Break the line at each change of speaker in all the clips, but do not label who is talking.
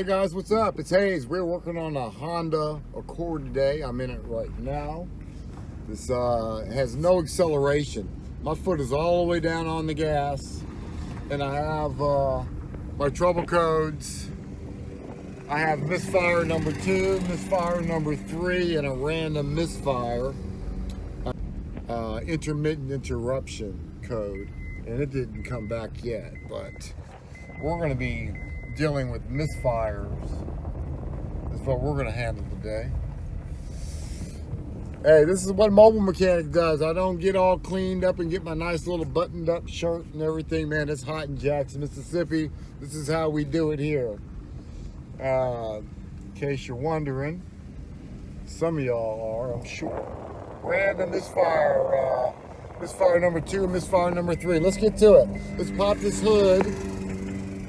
guys, what's up? It's Hayes. We're working on a Honda Accord today. I'm in it right now. This has no acceleration. My foot is all the way down on the gas, and I have my trouble codes. I have misfire number 2, misfire number 3, and a random misfire intermittent interruption code, and it didn't come back yet, but we're going to be dealing with misfires. That's what we're going to handle today. Hey, this is what mobile mechanic does. I don't get all cleaned up and get my nice little buttoned up shirt and everything, man. It's hot in Jackson, Mississippi. This is how we do it here. In case you're wondering, some of y'all are, I'm sure. Random misfire, misfire number 2, misfire number 3. Let's get to it. Let's pop this hood.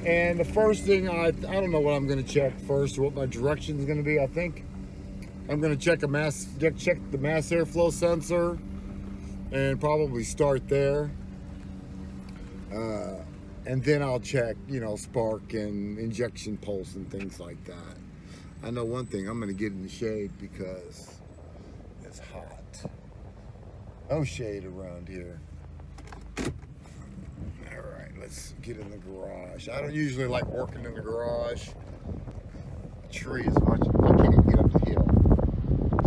And the first thing, I don't know what I'm going to check first, or what my direction is going to be. I think I'm going to check the mass airflow sensor, and probably start there. And then I'll check, spark and injection pulse and things like that. I know one thing, I'm going to get in the shade because it's hot. No shade around here. All right, let's get in the garage. I don't usually like working in the garage. A tree is much, I can't even get up the hill.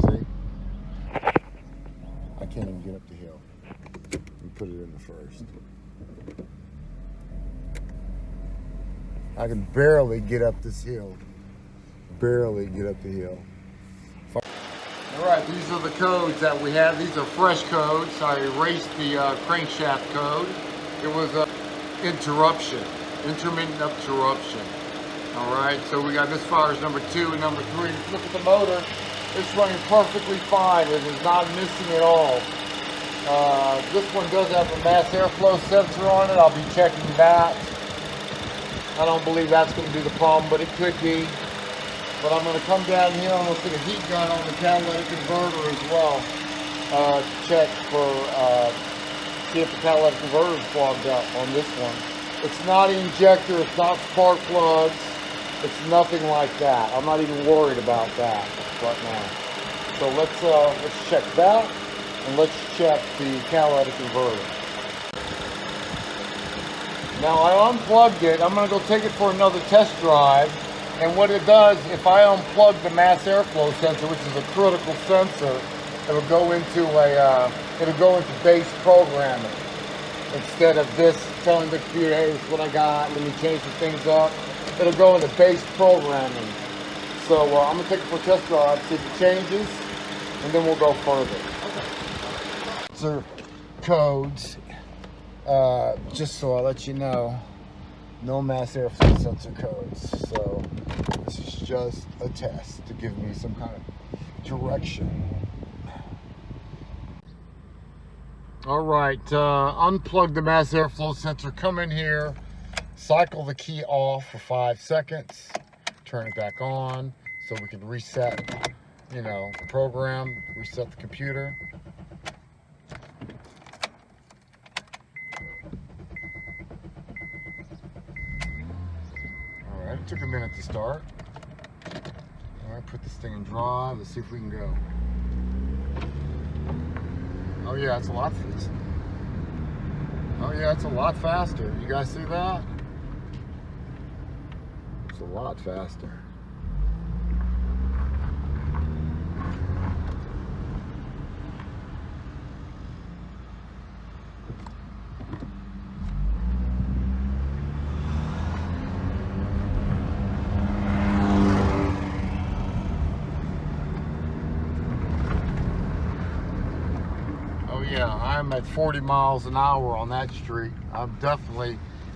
See? I can't even get up the hill. Let me put it in the first. I can barely get up this hill. Barely get up the hill. All right, these are the codes that we have. These are fresh codes. I erased the crankshaft code. It was interruption, intermittent interruption. All right, so we got misfires number 2 and number 3. Look at the motor. It's running perfectly fine. It is not missing at all. This one does have a mass airflow sensor on it. I'll be checking that. I don't believe that's going to be the problem, but it could be. But I'm going to come down here and look at a heat gun on the catalytic converter as well. Check for, see if the catalytic converter is clogged up on this one. It's not an injector, it's not spark plugs, it's nothing like that. I'm not even worried about that right now. So let's check that, and let's check the catalytic converter. Now I unplugged it. I'm going to go take it for another test drive. And what it does, if I unplug the mass airflow sensor, which is a critical sensor, it'll go into base programming. Instead of this telling the computer, hey, this is what I got, let me change some things up. It'll go into base programming. So I'm going to take it for a test drive, see if it changes, and then we'll go further. Sensor codes, just so I'll let you know, no mass airflow sensor codes. So this is just a test to give me some kind of direction. All right, unplug the mass airflow sensor, come in here, cycle the key off for 5 seconds, turn it back on so we can reset, the program, reset the computer. All right, it took a minute to start. All right, put this thing in drive, let's see if we can go. Oh yeah, it's a lot faster. Oh yeah, it's a lot faster. You guys see that? It's a lot faster. Yeah, I'm at 40 miles an hour on that street.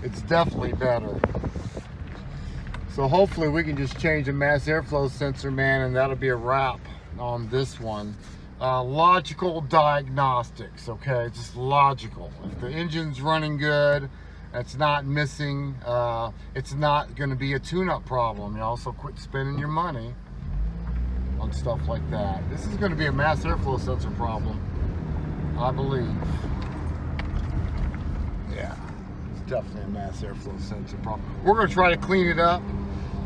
It's definitely better. So hopefully we can just change the mass airflow sensor, man, and that'll be a wrap on this one. Logical diagnostics, okay, just logical. If the engine's running good, it's not missing, it's not gonna be a tune-up problem. You also quit spending your money on stuff like that. This is gonna be a mass airflow sensor problem, I believe. Yeah, it's definitely a mass airflow sensor problem. We're going to try to clean it up.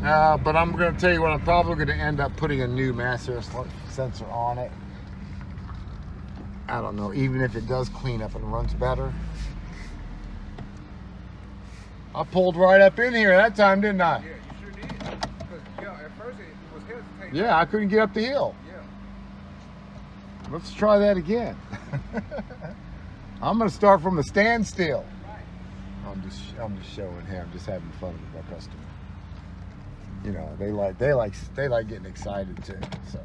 But I'm going to tell you what, I'm probably going to end up putting a new mass air sensor on it. I don't know, even if it does clean up and runs better. I pulled right up in here that time, didn't I?
Yeah, you sure did. Because, at first it was hesitating.
Yeah, I couldn't get up the hill.
Yeah.
Let's try that again. I'm going to start from a standstill.
Right.
I'm just showing him, just having fun with my customer. You know, they like getting excited too. So,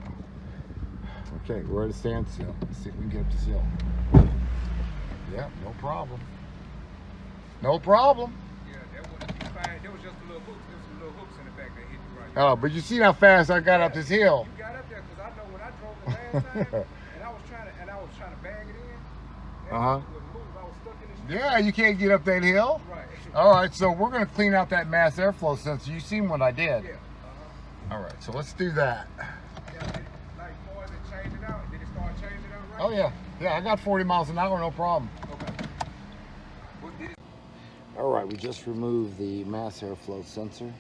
okay, we're at a standstill. Let's see if we can get up this hill. Yeah, no problem. No problem.
Yeah, that was fine. There was just a little hooks. There was some little hooks in the back that hit you right.
Oh, but you see how fast I got up this hill.
You got up there because I know when I drove the last time, and I was trying to bag it in. And it wouldn't move. I was stuck in this.
Yeah, you can't get up that hill.
Right.
All right, so we're going to clean out that mass airflow sensor. You seen what I did.
Yeah.
All right, so let's do that.
Yeah, like more than changing out. Did it start changing out right?
Oh yeah, I got 40 miles an hour, no problem.
Okay. What did it?
All right, we just removed the mass airflow sensor.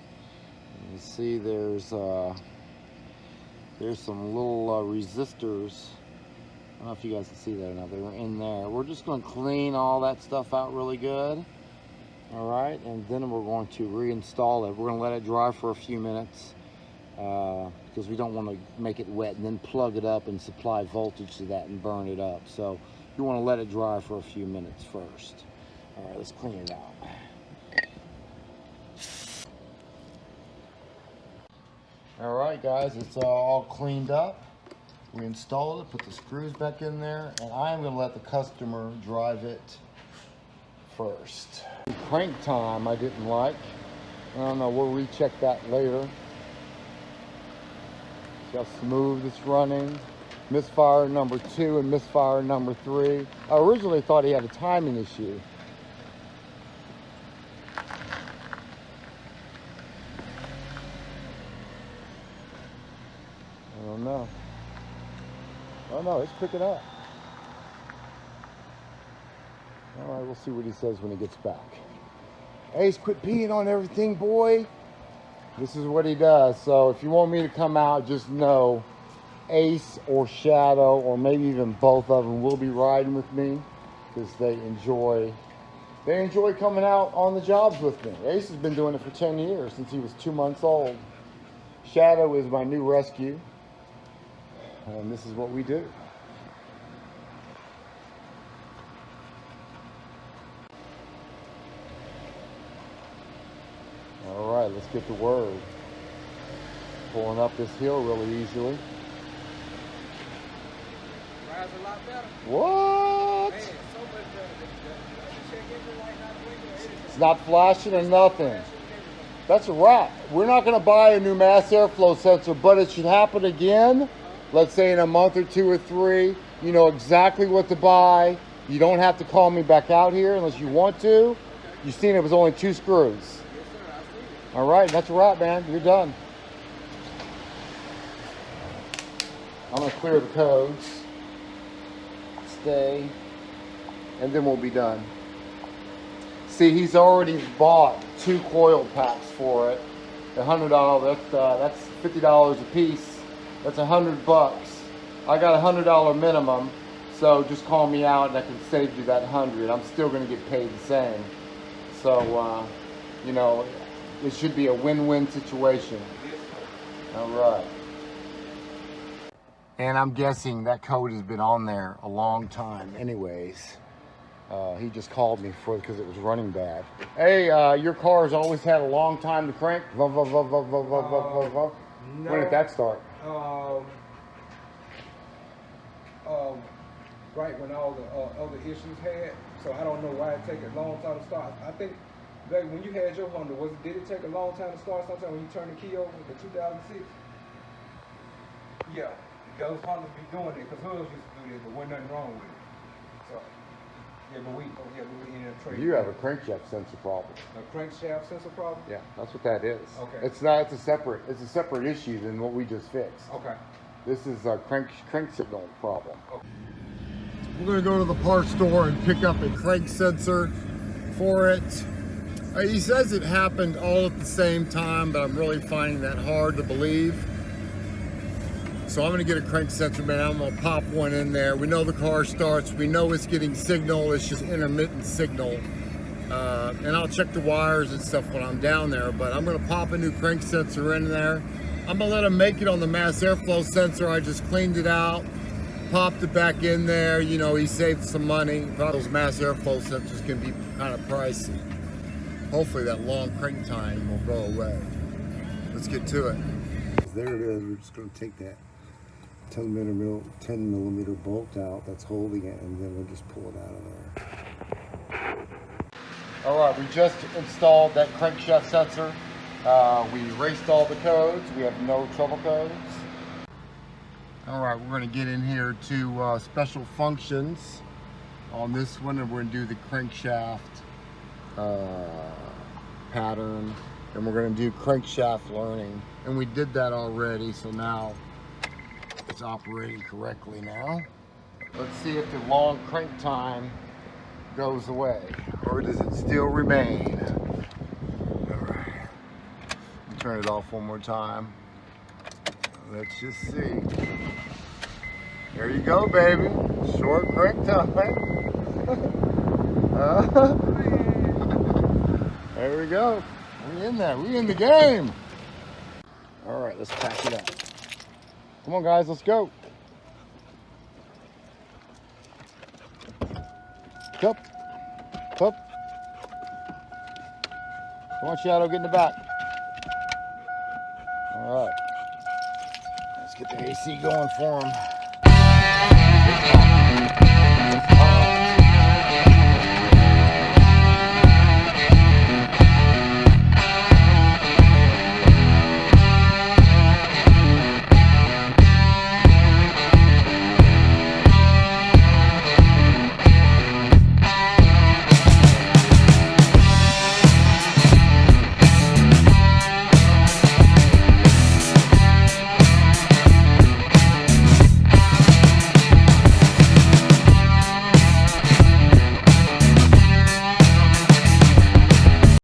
You see there's some little resistors. I don't know if you guys can see that or not. They're in there. We're just going to clean all that stuff out really good. All right, and then we're going to reinstall it. We're going to let it dry for a few minutes because we don't want to make it wet and then plug it up and supply voltage to that and burn it up. So you want to let it dry for a few minutes first. All right, let's clean it out. All right, guys, it's all cleaned up. We installed it, put the screws back in there, and I am going to let the customer drive it first. Crank time I didn't like. I don't know, we'll recheck that later. See how smooth it's running. Misfire number 2 and misfire number 3. I originally thought he had a timing issue. I don't know. Oh no, it's picking up. All right, we'll see what he says when he gets back. Ace, quit peeing on everything, boy. This is what he does. So if you want me to come out, just know Ace or Shadow, or maybe even both of them, will be riding with me because they enjoy coming out on the jobs with me. Ace has been doing it for 10 years, since he was 2 months old. Shadow is my new rescue, and this is what we do. All right, let's get to work. Pulling up this hill really easily.
Rides a lot better.
What?
Man, so much better. The check engine light not blinking.
It's not flashing or nothing. That's a wrap. We're not going to buy a new mass airflow sensor, but it should happen again. Let's say in a month or 2 or 3. You know exactly what to buy. You don't have to call me back out here unless you want to. You've seen it was only 2 screws. All right, that's a wrap, man. You're done. I'm going to clear the codes. Stay. And then we'll be done. See, he's already bought 2 coil packs for it. $100. That's $50 a piece. That's $100. I got $100 minimum, so just call me out and I can save you that $100. I'm still going to get paid the same. So, you know, it should be a win-win situation. All right. And I'm guessing that code has been on there a long time anyways. He just called me because it was running bad. Hey, your car's always had a long time to crank?
No.
When did that start?
Right when all the other issues had, so I don't know why it take a long time to start. I think like when you had your Honda, did it take a long time to start sometime when you turned the key over the 2006? Yeah, those Hondas be doing it because Hubs used to do this, but wasn't nothing wrong with it. So yeah, but we ended up trading.
You have a crankshaft sensor problem.
A crankshaft sensor problem?
Yeah, that's what that is.
Okay.
It's a separate issue than what we just fixed.
Okay.
This is a crank signal problem.
Okay.
We're going to go to the parts store and pick up a crank sensor for it. He says it happened all at the same time, but I'm really finding that hard to believe. So I'm gonna get a crank sensor, man. I'm gonna pop one in there. We know the car starts. We know it's getting signal. It's just intermittent signal. And I'll check the wires and stuff when I'm down there, but I'm gonna pop a new crank sensor in there. I'm gonna let him make it on the mass airflow sensor. I just cleaned it out, popped it back in there. You know, he saved some money. Probably those mass airflow sensors can be kind of pricey. Hopefully that long crank time will go away. Let's get to it.
There it is. We're just going to take that 10 millimeter bolt out that's holding it, and then we'll just pull it out of there.
All right, we just installed that crankshaft sensor. We erased all the codes. We have no trouble codes. All right, we're going to get in here to special functions on this one, and we're going to do the crankshaft pattern, and we're going to do crankshaft learning. And we did that already, so now it's operating correctly now. Let's see if the long crank time goes away, or does it still remain? All right, turn it off one more time. Let's just see. There you go, baby. Short crank time. There we go. We in there. We in the game. All right, let's pack it up. Come on, guys. Let's go. Up. Up. Come on, Shadow. Get in the back. All right. Let's get the AC going for him.